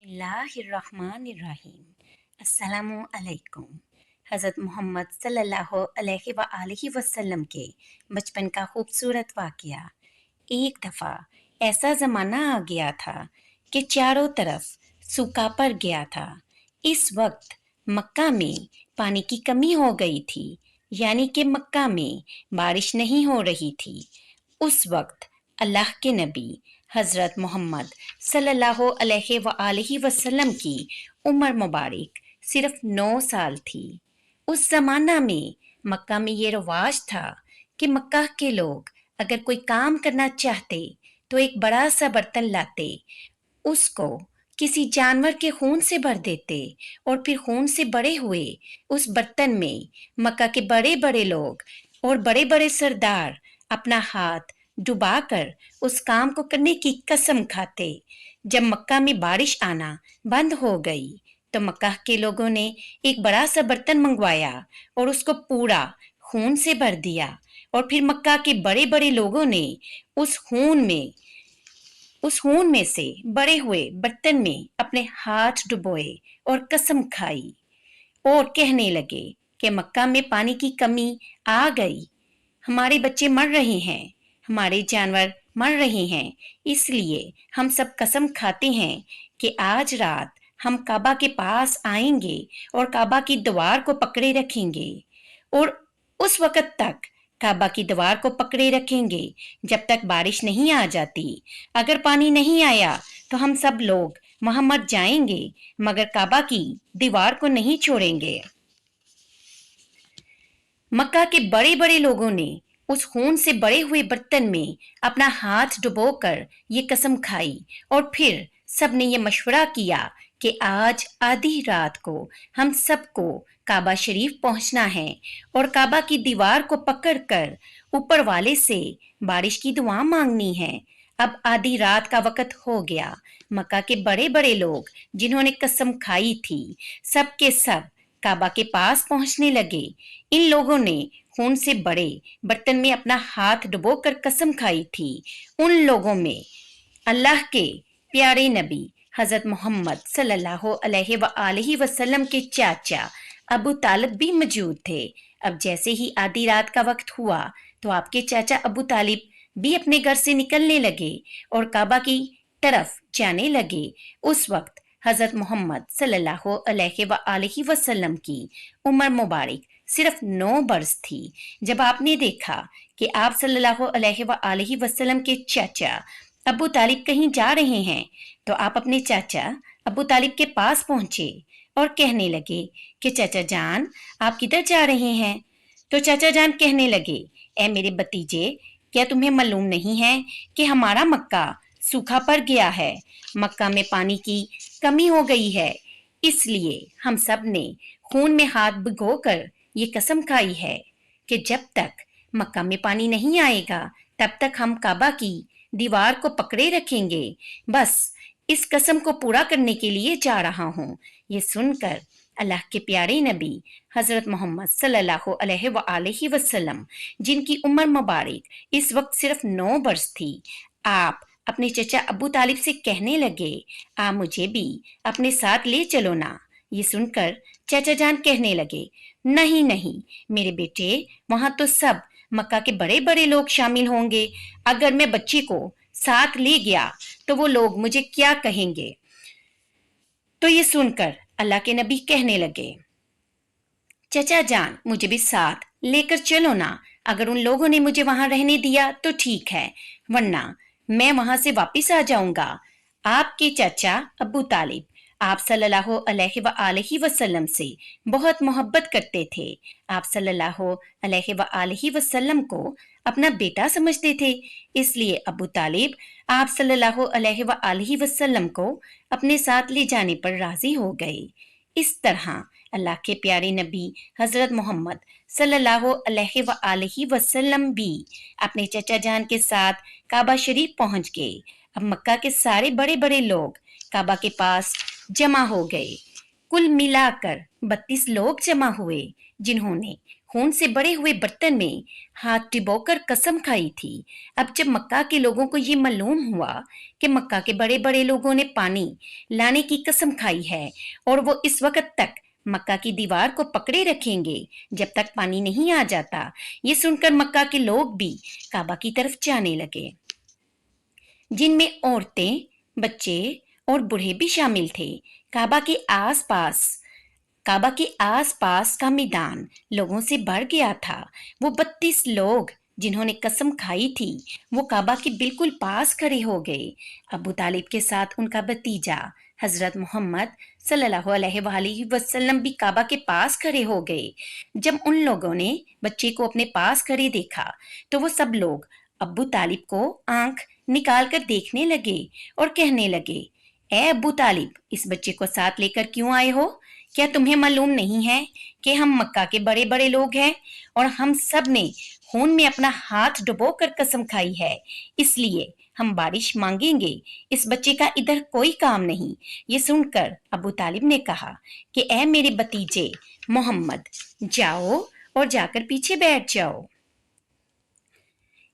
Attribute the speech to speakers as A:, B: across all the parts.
A: बिस्मिल्लाहिर्रहमानिर्रहीम। अस्सलामु अलैकुम। हज़रत मोहम्मद सल्लल्लाहु अलैहि वआलिहि वसल्लम के बचपन का खूबसूरत वाक़या। एक दफ़ा ऐसा ज़माना आ गया था कि चारों तरफ सूखा पड़ गया था। इस वक्त मक्का में पानी की कमी हो गई थी, यानी कि मक्का में बारिश नहीं हो रही थी। उस वक्त अल्लाह के नबी हज़रत मोहम्मद सल्लल्लाहु अलैहि वसल्लम की उम्र मुबारक सिर्फ 9 साल थी। उस ज़माना में मक्का में ये रवाज था कि मक्का के लोग अगर कोई काम करना चाहते तो एक बड़ा सा बर्तन लाते, उसको किसी जानवर के खून से भर देते और फिर खून से बड़े हुए उस बर्तन में मक्का के बड़े बड़े लोग और बड़े बड़े सरदार अपना हाथ डुबाकर उस काम को करने की कसम खाते। जब मक्का में बारिश आना बंद हो गई तो मक्का के लोगों ने एक बड़ा सा बर्तन मंगवाया और उसको पूरा खून से भर दिया और फिर मक्का के बड़े बड़े लोगों ने उस खून में से बड़े हुए बर्तन में अपने हाथ डुबोए और कसम खाई और कहने लगे कि मक्का में पानी की कमी आ गई, हमारे बच्चे मर रहे हैं, हमारे जानवर मर रहे हैं, इसलिए हम सब कसम खाते हैं कि आज रात हम काबा के पास आएंगे और काबा की दीवार को पकड़े रखेंगे और उस वक़्त तक काबा की दीवार को पकड़े रखेंगे जब तक बारिश नहीं आ जाती। अगर पानी नहीं आया तो हम सब लोग वहां मर जाएंगे, मगर काबा की दीवार को नहीं छोड़ेंगे। मक्का के बड़े बड़े लोगों ने उस खून से बड़े हुए बर्तन में अपना हाथ डुबोकर ये कसम खाई और फिर सबने ये मशवरा किया कि आज आधी रात को हम सबको काबा शरीफ पहुंचना है और काबा की दीवार को पकड़कर ऊपर वाले से बारिश की दुआ मांगनी है। अब आधी रात का वक्त हो गया। मक्का के बड़े बड़े लोग जिन्होंने कसम खाई थी, सब के सब काबा के पास पहुंचने लगे। इन लोगों ने खून से बड़े बर्तन में अपना हाथ डुबोकर कसम खाई थी। उन लोगों में अल्लाह के प्यारे नबी हजरत मोहम्मद सल्लल्लाहु अलैहि वसल्लम के चाचा अबू तालिब भी मौजूद थे। अब जैसे ही आधी रात का वक्त हुआ तो आपके चाचा अबू तालिब भी अपने घर से निकलने लगे और काबा की तरफ जाने लगे। उस वक्त हजरत मोहम्मद सल्लल्लाहु अलैहि वसल्लम की उम्र मुबारक सिर्फ 9 बरस थी। जब आपने देखा कि आप सल्लल्लाहु अलैहि वसल्लम के चाचा अबू तालिब कहीं जा रहे हैं तो आप अपने चाचा अबू तालिब के पास पहुंचे और कहने लगे कि चाचा जान, आप किधर जा रहे हैं? तो चाचा जान कहने लगे, ए मेरे भतीजे, क्या तुम्हें मालूम नहीं है कि हमारा मक्का सूखा पड़ गया है, मक्का में पानी की कमी हो गई है, इसलिए हम सब ने खून में हाथ भिगोकर ये कसम खाई है कि जब तक मक्का में पानी नहीं आएगा तब तक हम काबा की दीवार को पकड़े रखेंगे। बस इस कसम को पूरा करने के लिए जा रहा हूँ। ये सुनकर अल्लाह के प्यारे नबी हजरत मोहम्मद सल्लल्लाहु अलैहि वसल्लम, जिनकी उम्र मुबारक इस वक्त सिर्फ 9 बरस थी, आप अपने चचा अबू तालिब से कहने लगे, आ मुझे भी अपने साथ ले चलो ना। ये सुनकर चाचा जान कहने लगे, नहीं नहीं मेरे बेटे, वहां तो सब मक्का के बड़े बड़े लोग शामिल होंगे, अगर मैं बच्ची को साथ ले गया तो वो लोग मुझे क्या कहेंगे। तो ये सुनकर अल्लाह के नबी कहने लगे, चचा जान मुझे भी साथ लेकर चलो ना, अगर उन लोगों ने मुझे वहां रहने दिया तो ठीक है, वरना मैं वहां से वापिस आ जाऊंगा। आपके चाचा अबू तालिब आप सल्लल्लाहु अलैहि वसल्लम से बहुत मोहब्बत करते थे। आप सल्लल्लाहु अलैहि वसल्लम को अपना बेटा समझते थे, इसलिए अबू तालिब आप सल्लल्लाहु अलैहि वसल्लम को अपने साथ ले जाने पर राजी हो गए। इस तरह अल्लाह के प्यारे नबी हजरत मोहम्मद सल्लल्लाहु अलैहि वसल्लम भी अपने चचा जान के साथ काबा शरीफ पहुंच गए। अब मक्का के सारे बड़े बड़े लोग काबा के पास जमा हो गए। कुल मिलाकर 32 लोग जमा हुए जिन्होंने खून से बड़े हुए बर्तन में हाथ डुबोकर कसम खाई थी। अब जब मक्का के लोगों को ये मालूम हुआ कि मक्का के बड़े बड़े लोगों ने पानी लाने की कसम खाई है और वो इस वक्त तक मक्का की दीवार को पकड़े रखेंगे जब तक पानी नहीं आ जाता, ये सुनकर मक्का के लोग भी काबा की तरफ जाने लगे, जिनमें औरतें, बच्चे और बूढ़े भी शामिल थे। काबा के आसपास काबा के आसपास का मैदान लोगों से भर गया था। वो 32 लोग जिन्होंने कसम खाई थी, वो काबा के बिल्कुल पास खड़े हो गए। अबू तालिब के साथ उनका भतीजा हजरत मोहम्मद सल्लल्लाहु अलैहि वसल्लम भी काबा के पास खड़े हो गए। जब उन लोगों ने बच्चे को अपने पास खड़े देखा, तो वो सब लोग अबू तालिब को आंख निकाल कर देखने लगे और कहने लगे, ए अबू तालिब, इस बच्चे को साथ लेकर क्यों आए हो? क्या तुम्हें मालूम नहीं है कि हम मक्का के बड़े बड़े लोग हैं और हम सब ने खून में अपना हाथ डुबो कर कसम खाई है, इसलिए हम बारिश मांगेंगे। इस बच्चे का इधर कोई काम नहीं। ये सुनकर अबू तालिब ने कहा कि ए मेरे भतीजे मोहम्मद, जाओ और जाकर पीछे बैठ जाओ।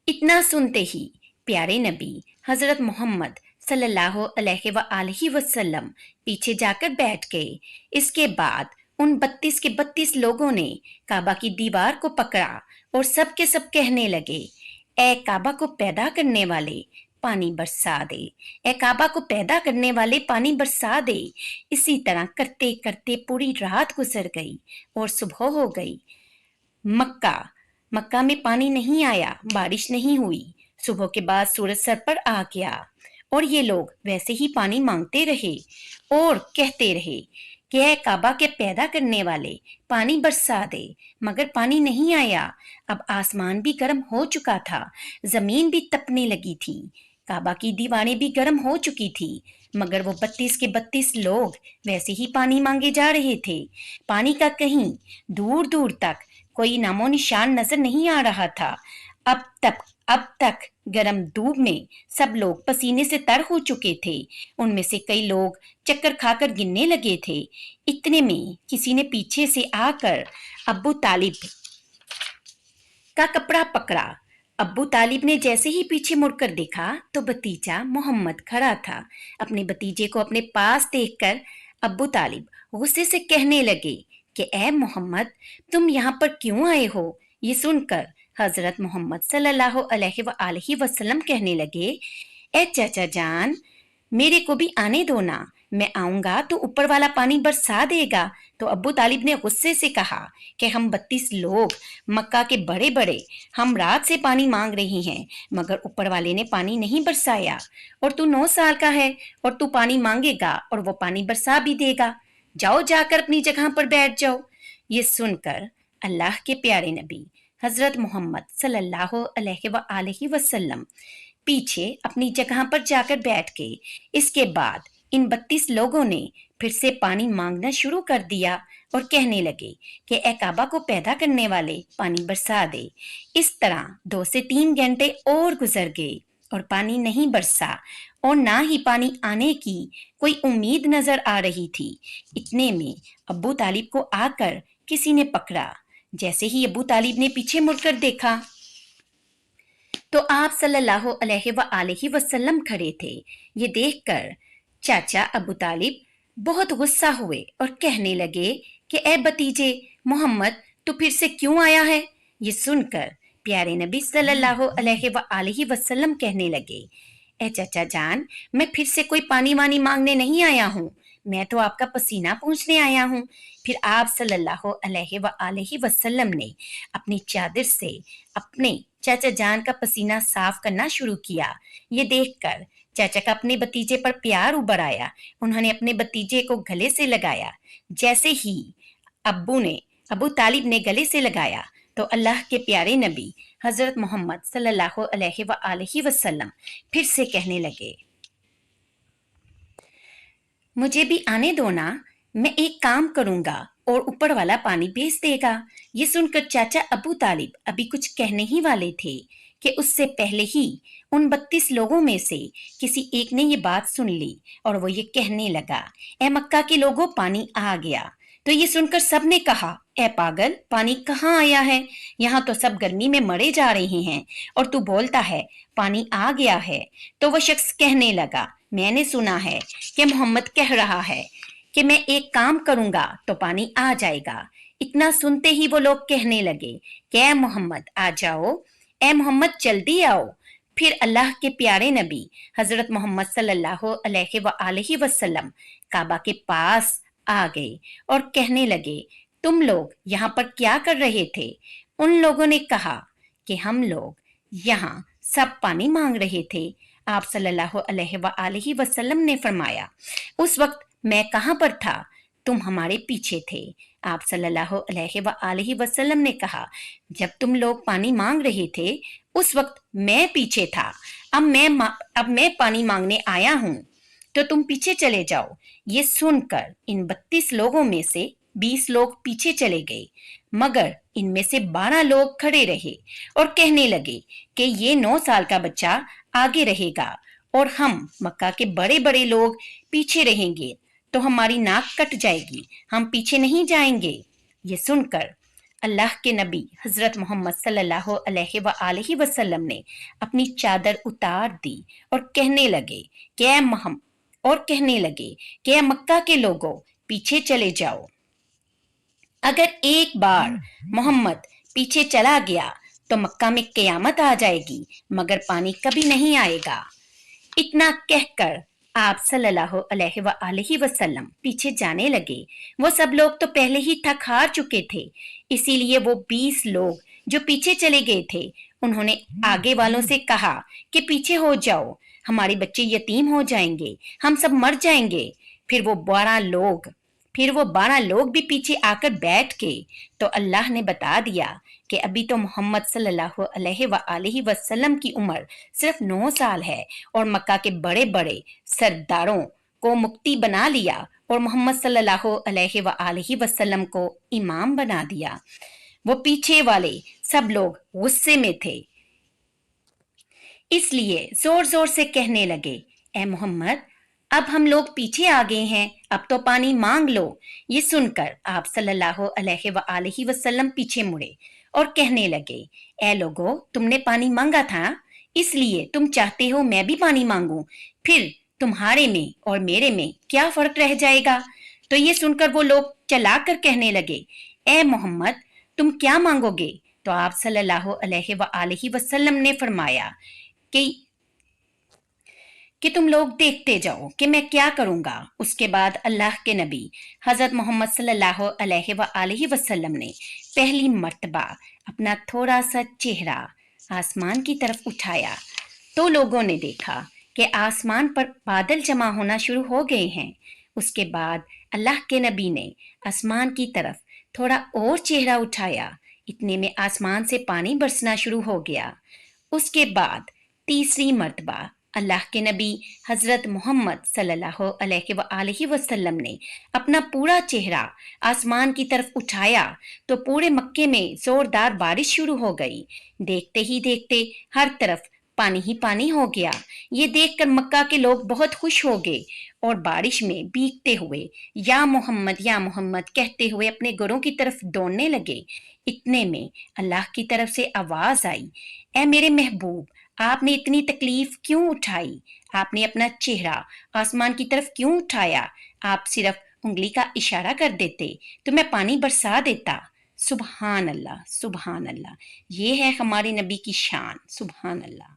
A: इतना सुनते ही प्यारे नबी हजरत मोहम्मद सल्लल्लाहु अलैहि वसल्लम पीछे जाकर बैठ गए। इसके बाद उन 32 के 32 लोगों ने काबा की दीवार को पकड़ा और सब के सब कहने लगे, ए काबा को पैदा करने वाले, पानी बरसा दे। ए काबा को पैदा करने वाले, पानी बरसा दे। इसी तरह करते करते पूरी रात गुजर गई और सुबह हो गई। मक्का में पानी नहीं आया, बारिश नहीं हुई। सुबह के बाद सूरज सर पर आ गया और ये लोग वैसे ही पानी मांगते रहे और कहते रहे कि ऐ काबा के पैदा करने वाले, पानी बरसा दे, मगर पानी नहीं आया। अब आसमान भी गर्म हो चुका था, जमीन भी तपने लगी थी, काबा की दीवारें भी गर्म हो चुकी थी, मगर वो 32 के 32 लोग वैसे ही पानी मांगे जा रहे थे। पानी का कहीं दूर दूर तक कोई नामो निशान नजर नहीं आ रहा था। अब तक गरम धूप में सब लोग पसीने से तर हो चुके थे। उनमें से कई लोग चक्कर खाकर गिरने लगे थे। इतने में किसी ने पीछे से आकर अब्बू तालिब का कपड़ा पकड़ा। अब्बू तालिब ने जैसे ही पीछे मुड़कर देखा तो भतीजा मोहम्मद खड़ा था। अपने भतीजे को अपने पास देखकर अब्बू तालिब गुस्से से कहने लगे कि ए मोहम्मद, तुम यहाँ पर क्यों आए हो? ये सुनकर हजरत मोहम्मद सल्लल्लाहु अलैहि वसल्लम कहने लगे, ए चाचा जान, मेरे को भी आने दो ना, मैं आऊंगा तो ऊपर वाला पानी बरसा देगा। तो अब्बू तालिब ने गुस्से से कहा कि हम 32 लोग मक्का के बड़े बड़े, हम रात से पानी मांग रहे हैं, मगर ऊपर वाले ने पानी नहीं बरसाया। और तू 9 साल का है और तू पानी मांगेगा और वो पानी बरसा भी देगा। जाओ, जाकर अपनी जगह पर बैठ जाओ। ये सुनकर अल्लाह के प्यारे नबी हजरत मोहम्मद सल्लल्लाहु अलैहि वसल्लम पीछे अपनी जगह पर जाकर बैठ गए। इसके बाद इन 32 लोगों ने फिर से पानी मांगना शुरू कर दिया और कहने लगे कि ए काबा को पैदा करने वाले, पानी बरसा दे। इस तरह 2 से 3 घंटे और गुजर गए और पानी नहीं बरसा और ना ही पानी आने की कोई उम्मीद नजर आ रही थी। इतने में अब्बू तालिब को आकर किसी ने पकड़ा। जैसे ही अब्बू तालिब ने पीछे मुड़कर देखा तो आप सल्लल्लाहु अलैहि वसल्लम खड़े थे। ये देखकर चाचा अबू तालिब बहुत गुस्सा हुए और कहने लगे कि ए भतीजे मोहम्मद, तू फिर से क्यों आया है? ये सुनकर प्यारे नबी सल्लल्लाहु अलैहि वसल्लम कहने लगे, ए चाचा जान, मैं फिर से कोई पानी वानी मांगने नहीं आया हूँ, मैं तो आपका पसीना पूछने आया हूँ। फिर आप सल्लल्लाहु अलैहि वसल्लम ने अपनी चादर से अपने चाचा जान का पसीना साफ करना शुरू किया। ये देखकर चाचा का अपने भतीजे पर प्यार उभर आया। उन्होंने अपने भतीजे को गले से लगाया। जैसे ही अबू तालिब ने गले से लगाया तो अल्लाह के प्यारे नबी हजरत मोहम्मद सल्लल्लाहु अलैहि वसल्लम फिर से कहने लगे, मुझे भी आने दो ना, मैं एक काम करूंगा और ऊपर वाला पानी भेज देगा। ये सुनकर चाचा अबू तालिब अभी कुछ कहने ही वाले थे कि उससे पहले ही उन 32 लोगों में से किसी एक ने ये बात सुन ली और वो ये कहने लगा, ए मक्का के लोगों, पानी आ गया। तो ये सुनकर सब ने कहा, ए पागल, पानी कहाँ आया है? यहाँ तो सब गर्मी में मरे जा रहे हैं और तू बोलता है पानी आ गया है। तो वह शख्स कहने लगा, मैंने सुना है कि मोहम्मद कह रहा है कि मैं एक काम करूंगा तो पानी आ जाएगा। इतना सुनते ही वो लोग कहने लगे कि ए मोहम्मद आ जाओ, ए मोहम्मद जल्दी आओ। फिर अल्लाह के प्यारे नबी हजरत मोहम्मद सल्लल्लाहु अलैहि वसल्लम काबा के पास आ गए और कहने लगे, तुम लोग यहाँ पर क्या कर रहे थे? उन लोगों ने कहा कि हम लोग यहाँ सब पानी मांग रहे थे। आप सल्लल्लाहु अलैहि वसल्लम ने फरमाया, उस वक्त मैं कहाँ पर था? तुम हमारे पीछे थे। आप सल्लल्लाहु अलैहि वसल्लम ने कहा, जब तुम लोग पानी मांग रहे थे उस वक्त मैं पीछे था। अब मैं पानी मांगने आया हूँ तो तुम पीछे चले जाओ। ये सुनकर इन 32 लोगों में से 20 लोग पीछे चले गए, मगर इनमें से 12 लोग खड़े रहे और कहने लगे कि ये 9 साल का बच्चा आगे रहेगा और हम मक्का के बड़े बड़े लोग पीछे रहेंगे तो हमारी नाक कट जाएगी, हम पीछे नहीं जाएंगे। ये सुनकर अल्लाह के नबी हजरत मोहम्मद सल्लल्लाहु अलैहि वसल्लम ने अपनी चादर उतार दी और कहने लगे कि ऐ मक्का के लोगों, पीछे चले जाओ। अगर एक बार मोहम्मद पीछे चला गया तो मक्का में क़यामत आ जाएगी, मगर पानी कभी नहीं आएगा। इतना कहकर आप सल्लल्लाहु अलैहि वसल्लम पीछे जाने लगे। वो सब लोग तो पहले ही थक हार चुके थे, इसीलिए वो 20 लोग जो पीछे चले गए थे उन्होंने आगे वालों से कहा कि पीछे हो जाओ, हमारे बच्चे यतीम हो जाएंगे, हम सब मर जाएंगे। फिर वो 12 लोग भी पीछे आकर बैठ गए तो अल्लाह ने बता दिया कि अभी तो मोहम्मद सल्लल्लाहु अलैहि वसल्लम की उम्र सिर्फ 9 साल है और मक्का के बड़े बड़े सरदारों को मुक्ति बना लिया और मोहम्मद सल्लल्लाहु अलैहि वसल्लम को इमाम बना दिया। वो पीछे वाले सब लोग गुस्से में थे, इसलिए जोर जोर से कहने लगे, ए मोहम्मद, अब हम लोग पीछे आ गए हैं, अब तो पानी मांग लो। ये सुनकर आप सल्लल्लाहु अलैहि वसल्लम पीछे मुड़े और कहने लगे, ए लोगो, तुमने पानी मांगा था, इसलिए तुम चाहते हो मैं भी पानी मांगूं, फिर तुम्हारे में और मेरे में क्या फर्क रह जाएगा? तो ये सुनकर वो लोग चलाकर कहने लगे, ए मोहम्मद, तुम क्या मांगोगे? तो आप सल्लल्लाहु अलैहि वसल्लम ने फरमाया कि तुम लोग देखते जाओ कि मैं क्या करूंगा। उसके बाद अल्लाह के नबी हजरत मोहम्मद सल्लल्लाहु अलैहि वसल्लम ने पहली मर्तबा अपना थोड़ा सा चेहरा आसमान की तरफ उठाया तो लोगों ने देखा कि आसमान पर बादल जमा होना शुरू हो गए हैं। उसके बाद अल्लाह के नबी ने आसमान की तरफ थोड़ा और चेहरा उठाया, इतने में आसमान से पानी बरसना शुरू हो गया। उसके बाद तीसरी मर्तबा अल्लाह के नबी हजरत मोहम्मद सल्लल्लाहु अलैहि वसल्लम ने अपना पूरा चेहरा आसमान की तरफ उठाया तो पूरे मक्के में जोरदार बारिश शुरू हो गई। देखते ही देखते हर तरफ पानी ही पानी हो गया। ये देखकर मक्का के लोग बहुत खुश हो गए और बारिश में भीगते हुए या मोहम्मद कहते हुए अपने घरों की तरफ दौड़ने लगे। इतने में अल्लाह की तरफ से आवाज आई, ए मेरे महबूब, आपने इतनी तकलीफ क्यों उठाई? आपने अपना चेहरा आसमान की तरफ क्यों उठाया? आप सिर्फ उंगली का इशारा कर देते तो मैं पानी बरसा देता। सुभान अल्लाह, सुभान अल्लाह। ये है हमारे नबी की शान। सुभान अल्लाह।